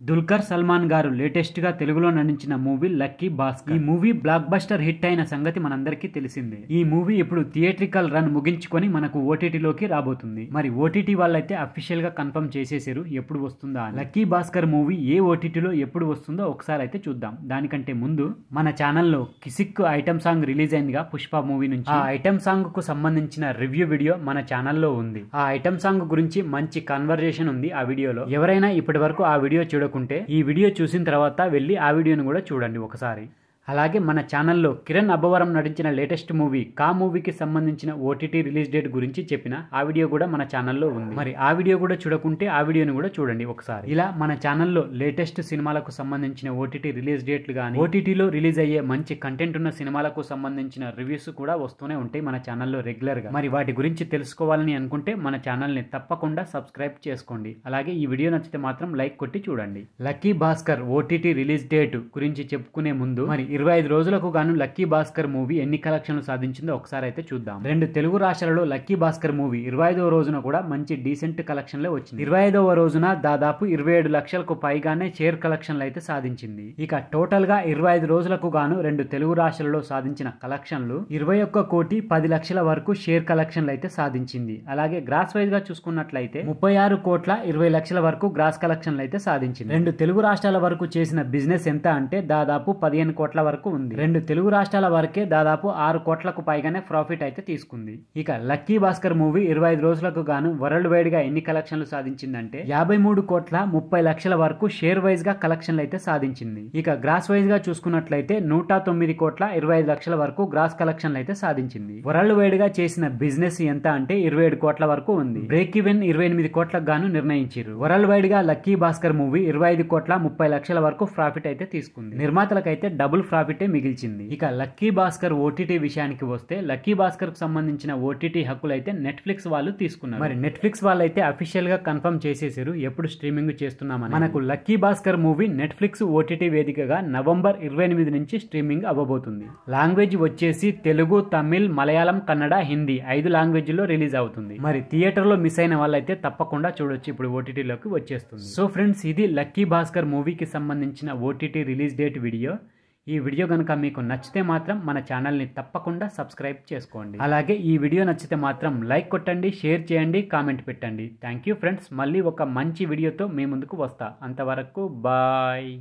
దుల్కర్ సల్మాన్ గారు లేటెస్ట్ గా తెలుగులో నటించిన మూవీ లక్కీ భాస్కర్. ఈ మూవీ బ్లాక్ బస్టర్ హిట్ అయిన సంగతి మనందరికీ తెలిసిందే. ఈ మూవీ ఇప్పుడు థియేట్రికల్ రన్ ముగించుకొని మనకు ఓటీటీలోకి రాబోతుంది. మరి ఓటీటీ వాళ్ళైతే అఫీషియల్ గా కన్ఫర్మ్ చేసేసారు ఎప్పుడు వస్తుందా అని. లక్కీ భాస్కర్ మూవీ ఏ ఓటీటీలో ఎప్పుడు వస్తుందో ఒకసారి అయితే చూద్దాం. దానికంటే ముందు మన ఛానల్లో కిసిక్ ఐటమ్ సాంగ్ రిలీజ్ అయిందిగా పుష్ప మూవీ నుంచి. ఆ ఐటమ్ సాంగ్ కు సంబంధించిన రివ్యూ వీడియో మన ఛానల్లో ఉంది. ఆ ఐటమ్ సాంగ్ గురించి మంచి కన్వర్జేషన్ ఉంది ఆ వీడియోలో. ఎవరైనా ఇప్పటి వరకు ఆ వీడియో చూడకుంటే ఈ వీడియో చూసిన తర్వాత వెళ్ళి ఆ వీడియోను కూడా చూడండి ఒకసారి. అలాగే మన ఛానల్లో కిరణ్ అబ్బవరం నటించిన లేటెస్ట్ మూవీ కా మూవీకి సంబంధించిన ఓటీటీ రిలీజ్ డేట్ గురించి చెప్పిన ఆ వీడియో కూడా మన ఛానల్లో ఉంది. మరి ఆ వీడియో కూడా చూడకుంటే ఆ వీడియోని కూడా చూడండి ఒకసారి. ఇలా మన ఛానల్లో లేటెస్ట్ సినిమాలకు సంబంధించిన ఓటీటీ రిలీజ్ డేట్లు కానీ ఓటీటీలో రిలీజ్ అయ్యే మంచి కంటెంట్ ఉన్న సినిమాలకు సంబంధించిన రివ్యూస్ కూడా వస్తూనే ఉంటాయి మన ఛానల్లో రెగ్యులర్ గా. మరి వాటి గురించి తెలుసుకోవాలని అనుకుంటే మన ఛానల్ ని తప్పకుండా సబ్స్క్రైబ్ చేసుకోండి. అలాగే ఈ వీడియో నచ్చితే మాత్రం లైక్ కొట్టి చూడండి. Lucky Bhaskar OTT release date గురించి చెప్పుకునే ముందు మరి 25 రోజులకు గాను లక్కీ భాస్కర్ మూవీ ఎన్ని కలెక్షన్లు సాధించిందో ఒకసారి అయితే చూద్దాం. రెండు తెలుగు రాష్ట్రాలలో లక్కీ భాస్కర్ మూవీ 25వ రోజున కూడా మంచి డీసెంట్ కలెక్షన్లే వచ్చింది. 25వ రోజున దాదాపు 27 లక్షలకు పైగానే షేర్ కలెక్షన్లు అయితే సాధించింది. ఇక టోటల్ గా 25 రోజులకు గాను రెండు తెలుగు రాష్ట్రాలలో సాధించిన కలెక్షన్లు 21 కోటి 10 లక్షల వరకు షేర్ కలెక్షన్లు అయితే సాధించింది. అలాగే గ్రాస్ వైజ్ గా చూసుకున్నట్లయితే 36 కోట్ల 20 లక్షల వరకు గ్రాస్ కలెక్షన్లు అయితే సాధించింది. రెండు తెలుగు రాష్ట్రాల వరకు చేసిన బిజినెస్ ఎంత అంటే దాదాపు 15 కోట్ల వరకు ఉంది. రెండు తెలుగు రాష్ట్రాల వరకే దాదాపు 6 కోట్లకు పైగానే ప్రాఫిట్ అయితే తీసుకుంది. ఇక లక్కీ భాస్కర్ మూవీ 25 రోజులకు గాను వరల్డ్ వైడ్ గా ఎన్ని కలెక్షన్లు సాధించిందంటే 53 కోట్ల 30 లక్షల వరకు షేర్ వైజ్ గా కలెక్షన్లు అయితే సాధించింది. ఇక గ్రాస్ వైజ్ గా చూసుకున్నట్లయితే 109 కోట్ల 25 లక్షల వరకు గ్రాస్ కలెక్షన్లు అయితే సాధించింది. వరల్డ్ వైడ్ గా చేసిన బిజినెస్ ఎంత అంటే 27 కోట్ల వరకు ఉంది. బ్రేక్ ఈవెన్ 28 కోట్లకు గాను నిర్ణయించారు. వరల్డ్ వైడ్ గా లక్కీ భాస్కర్ మూవీ 25 కోట్ల 30 లక్షల వరకు ప్రాఫిట్ అయితే తీసుకుంది. నిర్మాతలకైతే డబుల్ ప్రాఫిటే మిగిల్చింది. ఇక లక్కీ భాస్కర్ ఓటీటీ విషయానికి వస్తే లక్కీ భాస్కర్ కు సంబంధించిన ఓటీటీ హక్కులు అయితే నెట్ఫ్లిక్స్ వాళ్ళు తీసుకున్నారు. మరి నెట్ఫ్లిక్స్ వాళ్ళు అయితే అఫీషియల్ గా కన్ఫర్మ్ చేసేసారు ఎప్పుడు స్ట్రీమింగ్ చేస్తున్నామని. మనకు lucky Bhaskar movie Netflix OTT వేదికగా నవంబర్ 28 నుంచి స్ట్రీమింగ్ అవ్వబోతుంది. లాంగ్వేజ్ వచ్చేసి తెలుగు, తమిళ్, మలయాళం, కన్నడ, హిందీ 5 లాంగ్వేజ్ లో రిలీజ్ అవుతుంది. మరి థియేటర్ లో మిస్ అయిన వాళ్ళైతే తప్పకుండా చూడొచ్చు, ఇప్పుడు ఓటీటీలోకి వచ్చేస్తుంది. సో ఫ్రెండ్స్, ఇది లక్కీ భాస్కర్ మూవీకి సంబంధించిన ఓటీటీ రిలీజ్ డేట్ వీడియో. ఈ వీడియో కనుక మీకు నచ్చితే మాత్రం మన ఛానల్ని తప్పకుండా సబ్స్క్రైబ్ చేసుకోండి. అలాగే ఈ వీడియో నచ్చితే మాత్రం లైక్ కొట్టండి, షేర్ చేయండి, కామెంట్ పెట్టండి. Thank you friends. మళ్ళీ ఒక మంచి వీడియోతో మీ ముందుకు వస్తా. అంతవరకు బాయ్.